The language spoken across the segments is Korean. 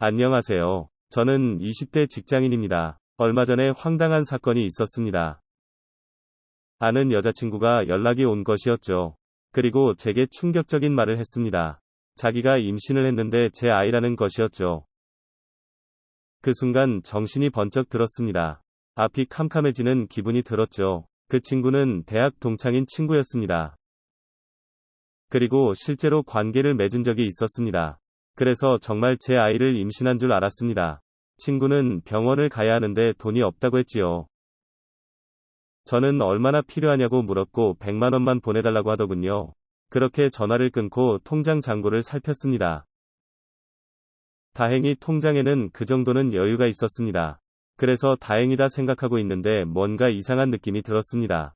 안녕하세요. 저는 20대 직장인입니다. 얼마 전에 황당한 사건이 있었습니다. 아는 여자친구가 연락이 온 것이었죠. 그리고 제게 충격적인 말을 했습니다. 자기가 임신을 했는데 제 아이라는 것이었죠. 그 순간 정신이 번쩍 들었습니다. 앞이 캄캄해지는 기분이 들었죠. 그 친구는 대학 동창인 친구였습니다. 그리고 실제로 관계를 맺은 적이 있었습니다. 그래서 정말 제 아이를 임신한 줄 알았습니다. 친구는 병원을 가야 하는데 돈이 없다고 했지요. 저는 얼마나 필요하냐고 물었고 100만 원만 보내달라고 하더군요. 그렇게 전화를 끊고 통장 잔고를 살폈습니다. 다행히 통장에는 그 정도는 여유가 있었습니다. 그래서 다행이다 생각하고 있는데 뭔가 이상한 느낌이 들었습니다.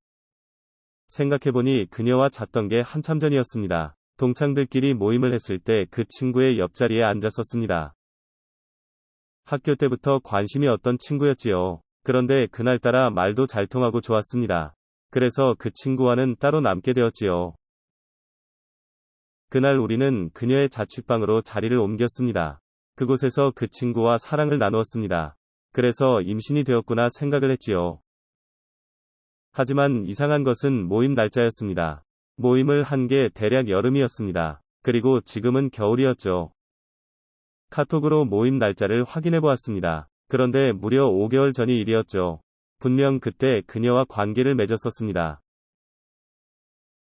생각해보니 그녀와 잤던 게 한참 전이었습니다. 동창들끼리 모임을 했을 때 그 친구의 옆자리에 앉았었습니다. 학교 때부터 관심이 없던 친구였지요. 그런데 그날따라 말도 잘 통하고 좋았습니다. 그래서 그 친구와는 따로 남게 되었지요. 그날 우리는 그녀의 자취방으로 자리를 옮겼습니다. 그곳에서 그 친구와 사랑을 나누었습니다. 그래서 임신이 되었구나 생각을 했지요. 하지만 이상한 것은 모임 날짜였습니다. 모임을 한 게 대략 여름이었습니다. 그리고 지금은 겨울이었죠. 카톡으로 모임 날짜를 확인해 보았습니다. 그런데 무려 5개월 전이 일이었죠. 분명 그때 그녀와 관계를 맺었었습니다.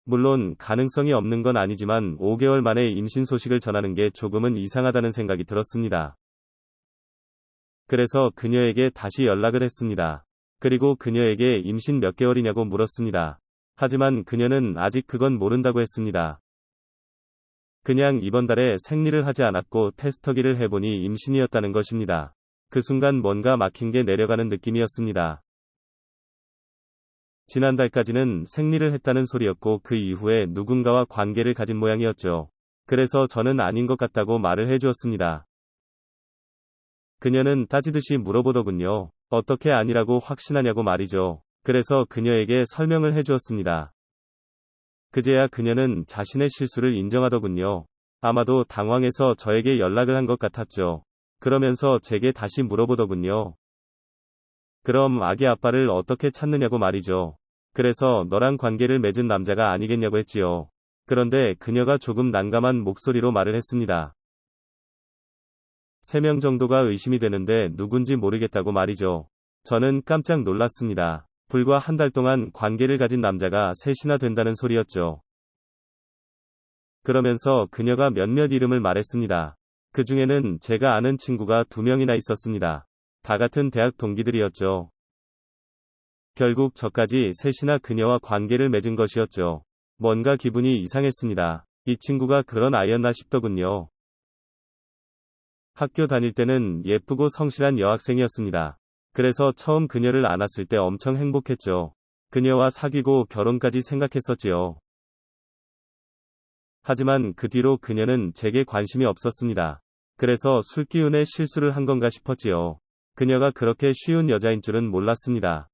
물론 가능성이 없는 건 아니지만 5개월 만에 임신 소식을 전하는 게 조금은 이상하다는 생각이 들었습니다. 그래서 그녀에게 다시 연락을 했습니다. 그리고 그녀에게 임신 몇 개월이냐고 물었습니다. 하지만 그녀는 아직 그건 모른다고 했습니다. 그냥 이번 달에 생리를 하지 않았고 테스터기를 해보니 임신이었다는 것입니다. 그 순간 뭔가 막힌 게 내려가는 느낌이었습니다. 지난달까지는 생리를 했다는 소리였고 그 이후에 누군가와 관계를 가진 모양이었죠. 그래서 저는 아닌 것 같다고 말을 해주었습니다. 그녀는 따지듯이 물어보더군요. 어떻게 아니라고 확신하냐고 말이죠. 그래서 그녀에게 설명을 해주었습니다. 그제야 그녀는 자신의 실수를 인정하더군요. 아마도 당황해서 저에게 연락을 한 것 같았죠. 그러면서 제게 다시 물어보더군요. 그럼 아기 아빠를 어떻게 찾느냐고 말이죠. 그래서 너랑 관계를 맺은 남자가 아니겠냐고 했지요. 그런데 그녀가 조금 난감한 목소리로 말을 했습니다. 3명 정도가 의심이 되는데 누군지 모르겠다고 말이죠. 저는 깜짝 놀랐습니다. 불과 한 달 동안 관계를 가진 남자가 셋이나 된다는 소리였죠. 그러면서 그녀가 몇몇 이름을 말했습니다. 그 중에는 제가 아는 친구가 2명이나 있었습니다. 다 같은 대학 동기들이었죠. 결국 저까지 셋이나 그녀와 관계를 맺은 것이었죠. 뭔가 기분이 이상했습니다. 이 친구가 그런 아이였나 싶더군요. 학교 다닐 때는 예쁘고 성실한 여학생이었습니다. 그래서 처음 그녀를 안았을 때 엄청 행복했죠. 그녀와 사귀고 결혼까지 생각했었지요. 하지만 그 뒤로 그녀는 제게 관심이 없었습니다. 그래서 술기운에 실수를 한 건가 싶었지요. 그녀가 그렇게 쉬운 여자인 줄은 몰랐습니다.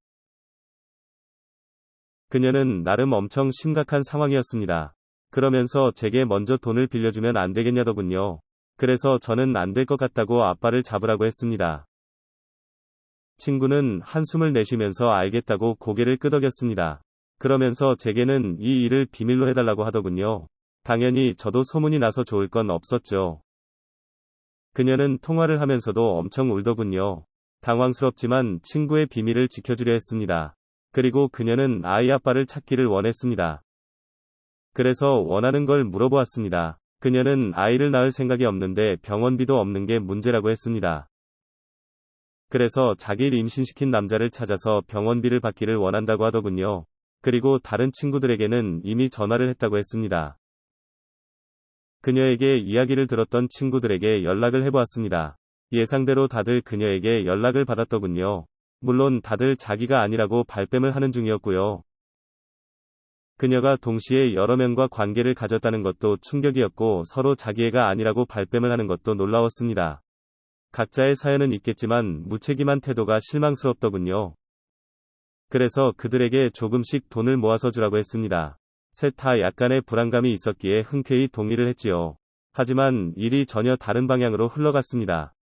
그녀는 나름 엄청 심각한 상황이었습니다. 그러면서 제게 먼저 돈을 빌려주면 안 되겠냐더군요. 그래서 저는 안 될 것 같다고 아빠를 잡으라고 했습니다. 친구는 한숨을 내쉬면서 알겠다고 고개를 끄덕였습니다. 그러면서 제게는 이 일을 비밀로 해달라고 하더군요. 당연히 저도 소문이 나서 좋을 건 없었죠. 그녀는 통화를 하면서도 엄청 울더군요. 당황스럽지만 친구의 비밀을 지켜주려 했습니다. 그리고 그녀는 아이 아빠를 찾기를 원했습니다. 그래서 원하는 걸 물어보았습니다. 그녀는 아이를 낳을 생각이 없는데 병원비도 없는 게 문제라고 했습니다. 그래서 자기를 임신시킨 남자를 찾아서 병원비를 받기를 원한다고 하더군요. 그리고 다른 친구들에게는 이미 전화를 했다고 했습니다. 그녀에게 이야기를 들었던 친구들에게 연락을 해보았습니다. 예상대로 다들 그녀에게 연락을 받았더군요. 물론 다들 자기가 아니라고 발뺌을 하는 중이었고요. 그녀가 동시에 여러 명과 관계를 가졌다는 것도 충격이었고 서로 자기애가 아니라고 발뺌을 하는 것도 놀라웠습니다. 각자의 사연은 있겠지만 무책임한 태도가 실망스럽더군요. 그래서 그들에게 조금씩 돈을 모아서 주라고 했습니다. 셋 다 약간의 불안감이 있었기에 흔쾌히 동의를 했지요. 하지만 일이 전혀 다른 방향으로 흘러갔습니다.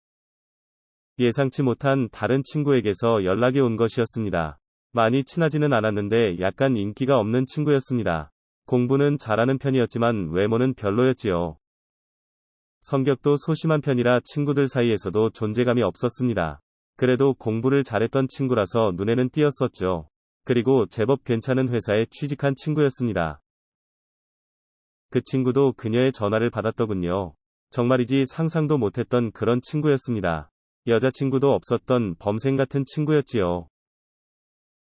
예상치 못한 다른 친구에게서 연락이 온 것이었습니다. 많이 친하지는 않았는데 약간 인기가 없는 친구였습니다. 공부는 잘하는 편이었지만 외모는 별로였지요. 성격도 소심한 편이라 친구들 사이에서도 존재감이 없었습니다. 그래도 공부를 잘했던 친구라서 눈에는 띄었었죠. 그리고 제법 괜찮은 회사에 취직한 친구였습니다. 그 친구도 그녀의 전화를 받았더군요. 정말이지 상상도 못했던 그런 친구였습니다. 여자친구도 없었던 범생 같은 친구였지요.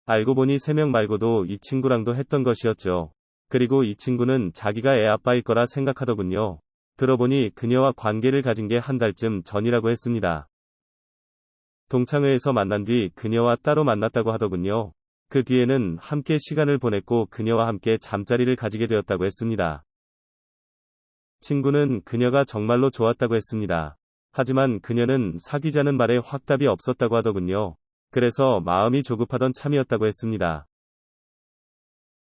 알고 보니 3명 말고도 이 친구랑도 했던 것이었죠. 그리고 이 친구는 자기가 애 아빠일 거라 생각하더군요. 들어보니 그녀와 관계를 가진 게 한 달쯤 전이라고 했습니다. 동창회에서 만난 뒤 그녀와 따로 만났다고 하더군요. 그 뒤에는 함께 시간을 보냈고 그녀와 함께 잠자리를 가지게 되었다고 했습니다. 친구는 그녀가 정말로 좋았다고 했습니다. 하지만 그녀는 사귀자는 말에 확답이 없었다고 하더군요. 그래서 마음이 조급하던 참이었다고 했습니다.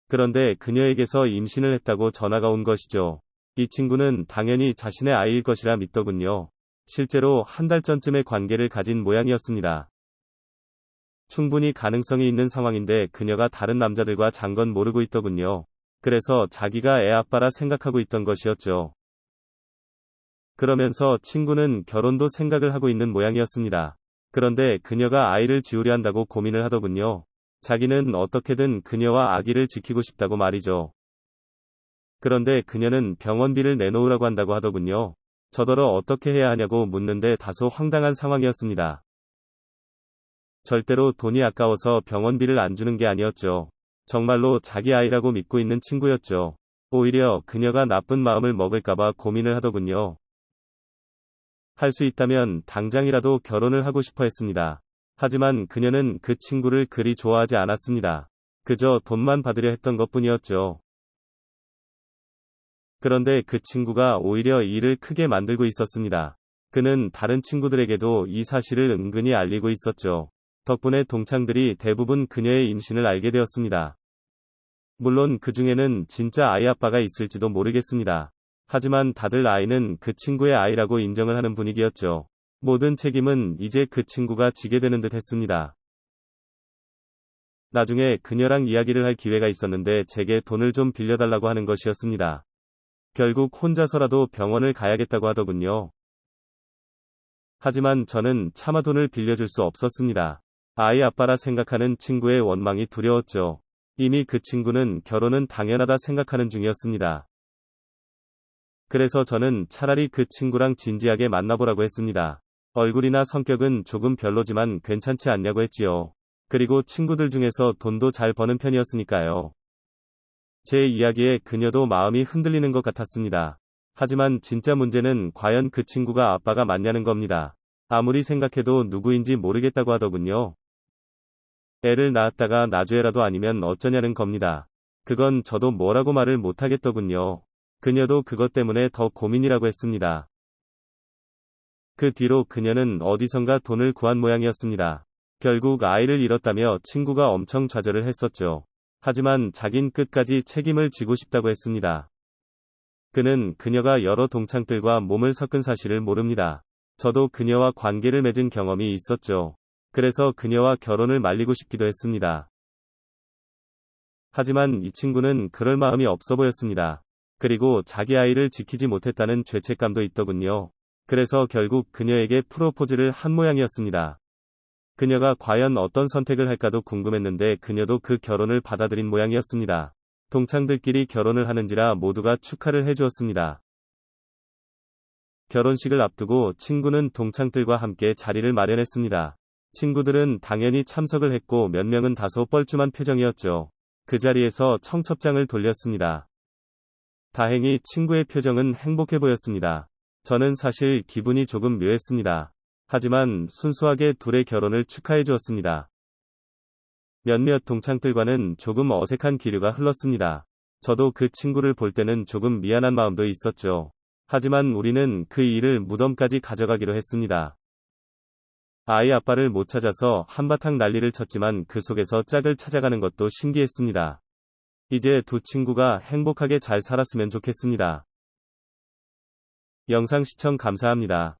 그런데 그녀에게서 임신을 했다고 전화가 온 것이죠. 이 친구는 당연히 자신의 아이일 것이라 믿더군요. 실제로 한 달 전쯤에 관계를 가진 모양이었습니다. 충분히 가능성이 있는 상황인데 그녀가 다른 남자들과 잔 건 모르고 있더군요. 그래서 자기가 애 아빠라 생각하고 있던 것이었죠. 그러면서 친구는 결혼도 생각을 하고 있는 모양이었습니다. 그런데 그녀가 아이를 지우려 한다고 고민을 하더군요. 자기는 어떻게든 그녀와 아기를 지키고 싶다고 말이죠. 그런데 그녀는 병원비를 내놓으라고 한다고 하더군요. 저더러 어떻게 해야 하냐고 묻는데 다소 황당한 상황이었습니다. 절대로 돈이 아까워서 병원비를 안 주는 게 아니었죠. 정말로 자기 아이라고 믿고 있는 친구였죠. 오히려 그녀가 나쁜 마음을 먹을까봐 고민을 하더군요. 할 수 있다면 당장이라도 결혼을 하고 싶어 했습니다. 하지만 그녀는 그 친구를 그리 좋아하지 않았습니다. 그저 돈만 받으려 했던 것뿐이었죠. 그런데 그 친구가 오히려 일을 크게 만들고 있었습니다. 그는 다른 친구들에게도 이 사실을 은근히 알리고 있었죠. 덕분에 동창들이 대부분 그녀의 임신을 알게 되었습니다. 물론 그 중에는 진짜 아이 아빠가 있을지도 모르겠습니다. 하지만 다들 아이는 그 친구의 아이라고 인정을 하는 분위기였죠. 모든 책임은 이제 그 친구가 지게 되는 듯 했습니다. 나중에 그녀랑 이야기를 할 기회가 있었는데 제게 돈을 좀 빌려달라고 하는 것이었습니다. 결국 혼자서라도 병원을 가야겠다고 하더군요. 하지만 저는 차마 돈을 빌려줄 수 없었습니다. 아이 아빠라 생각하는 친구의 원망이 두려웠죠. 이미 그 친구는 결혼은 당연하다 생각하는 중이었습니다. 그래서 저는 차라리 그 친구랑 진지하게 만나보라고 했습니다. 얼굴이나 성격은 조금 별로지만 괜찮지 않냐고 했지요. 그리고 친구들 중에서 돈도 잘 버는 편이었으니까요. 제 이야기에 그녀도 마음이 흔들리는 것 같았습니다. 하지만 진짜 문제는 과연 그 친구가 아빠가 맞냐는 겁니다. 아무리 생각해도 누구인지 모르겠다고 하더군요. 애를 낳았다가 나주애라도 아니면 어쩌냐는 겁니다. 그건 저도 뭐라고 말을 못하겠더군요. 그녀도 그것 때문에 더 고민이라고 했습니다. 그 뒤로 그녀는 어디선가 돈을 구한 모양이었습니다. 결국 아이를 잃었다며 친구가 엄청 좌절을 했었죠. 하지만 자긴 끝까지 책임을 지고 싶다고 했습니다. 그는 그녀가 여러 동창들과 몸을 섞은 사실을 모릅니다. 저도 그녀와 관계를 맺은 경험이 있었죠. 그래서 그녀와 결혼을 말리고 싶기도 했습니다. 하지만 이 친구는 그럴 마음이 없어 보였습니다. 그리고 자기 아이를 지키지 못했다는 죄책감도 있더군요. 그래서 결국 그녀에게 프로포즈를 한 모양이었습니다. 그녀가 과연 어떤 선택을 할까도 궁금했는데 그녀도 그 결혼을 받아들인 모양이었습니다. 동창들끼리 결혼을 하는지라 모두가 축하를 해주었습니다. 결혼식을 앞두고 친구는 동창들과 함께 자리를 마련했습니다. 친구들은 당연히 참석을 했고 몇 명은 다소 뻘쭘한 표정이었죠. 그 자리에서 청첩장을 돌렸습니다. 다행히 친구의 표정은 행복해 보였습니다. 저는 사실 기분이 조금 묘했습니다. 하지만 순수하게 둘의 결혼을 축하해 주었습니다. 몇몇 동창들과는 조금 어색한 기류가 흘렀습니다. 저도 그 친구를 볼 때는 조금 미안한 마음도 있었죠. 하지만 우리는 그 일을 무덤까지 가져가기로 했습니다. 아이 아빠를 못 찾아서 한바탕 난리를 쳤지만 그 속에서 짝을 찾아가는 것도 신기했습니다. 이제 두 친구가 행복하게 잘 살았으면 좋겠습니다. 영상 시청 감사합니다.